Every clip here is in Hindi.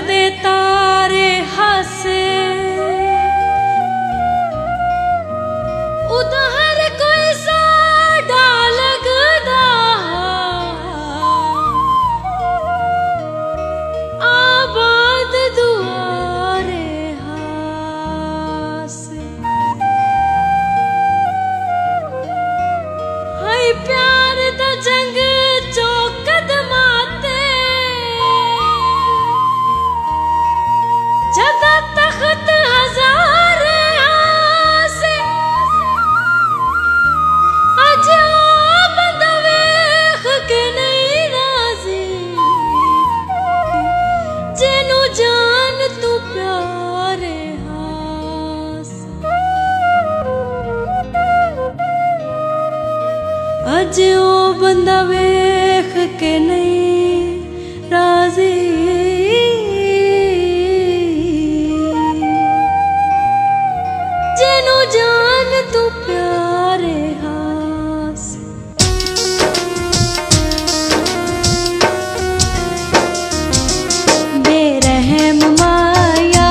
दे तारे हसे उधर कोई साडा लगदा आबाद दुआरे हासे हाय प्यार दा जंग चौकद माते जदा तख्त हजार आसे अज बंदा वेख के नहीं राजी जेनू जान तू प्यारे हास अज ओ बंदा वेख के नहीं राजी जेनू जान तू प्यारे हास बेरहम माया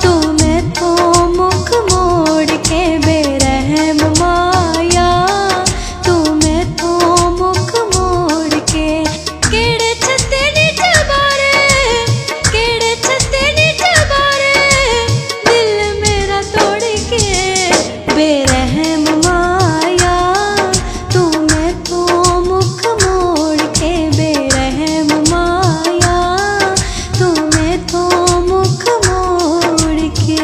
तू मैथों मुख मोड़ के बेरहम माया तू मैथों मुख मोड़ के केड़े छत्ते नी चबारे केड़े छत्ते नी चबारे दिल मेरा तोड़ के बेरहम माया तू मैथों मुख मोड़ के बेरहम माया तू मैथों मुख मोड़ के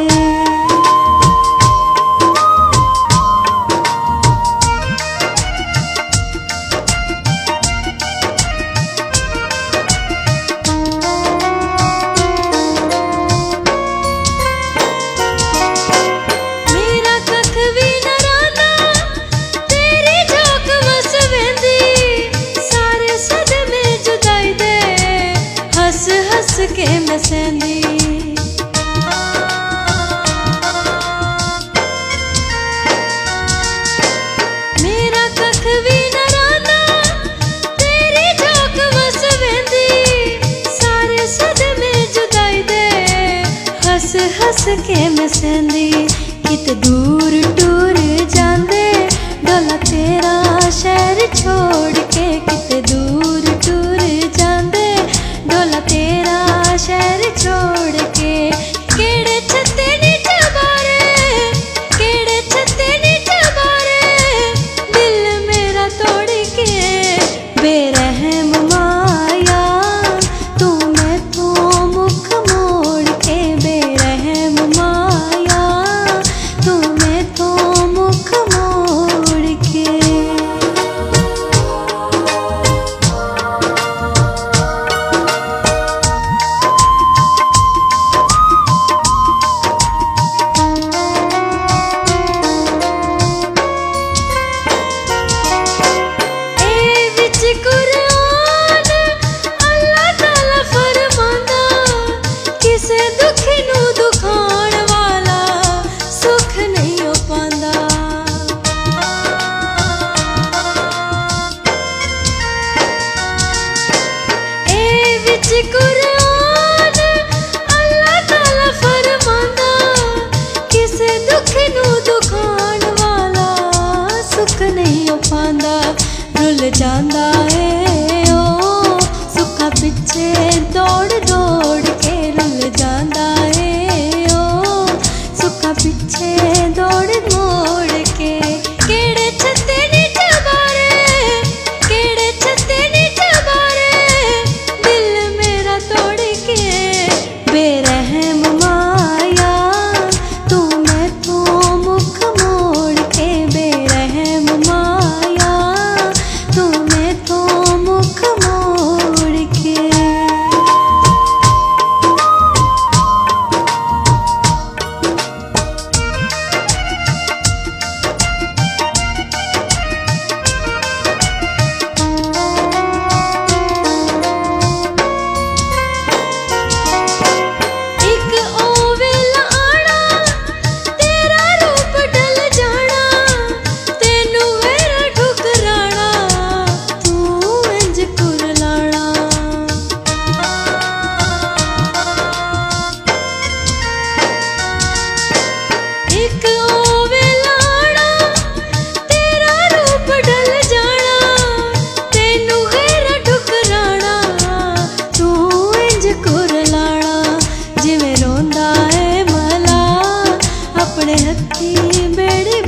मेरा कख भी न राना तेरी झोंक वस वेंदी सारे सदमे जुदाई दे हस हस के मैं सहंदी मेरा कख भी न राना तेरी झोंक वस वेंदी सारे सदमे जुदाई दे हस हस के मैं सहंदी कित दूर टूर जांदे डोला तेरा शहर छोड़ के कित दूर टूर जांदे डोला तेरा शहर छोड़ के केड़े छत्ते नी चबारे केड़े छत्ते नी चबारे दिल मेरा तोड़ के बेरहम माया तू मैथों मुख मोड़ के बेरहम माया तू मैथों मुख मोड़ के ए विच कुरान अल्लाह ताला फरमांदा किसे दुखी नू दुखाण वाला सुख नहीं हो पांदा ए विच कुरान अल्लाह ताला फरमांदा किसे दुखी नू दुखाण वाला सुख नहीं हो पांदा रुल जांदा है ओ सुखा पिछे दौड़ दौड़ के रुल जांदा है ओ सुखा पिछे दौड़ दौड़ के केड़े छत्ते नी चबारे केड़े छत्ते नी चबारे दिल मेरा तोड़ के बेरहम माया तू मैथों मुख मोड़ के बेरहम माया तू मैथों ਆਪਣੇ ਹੱਥੀਂ ਬੇੜੀ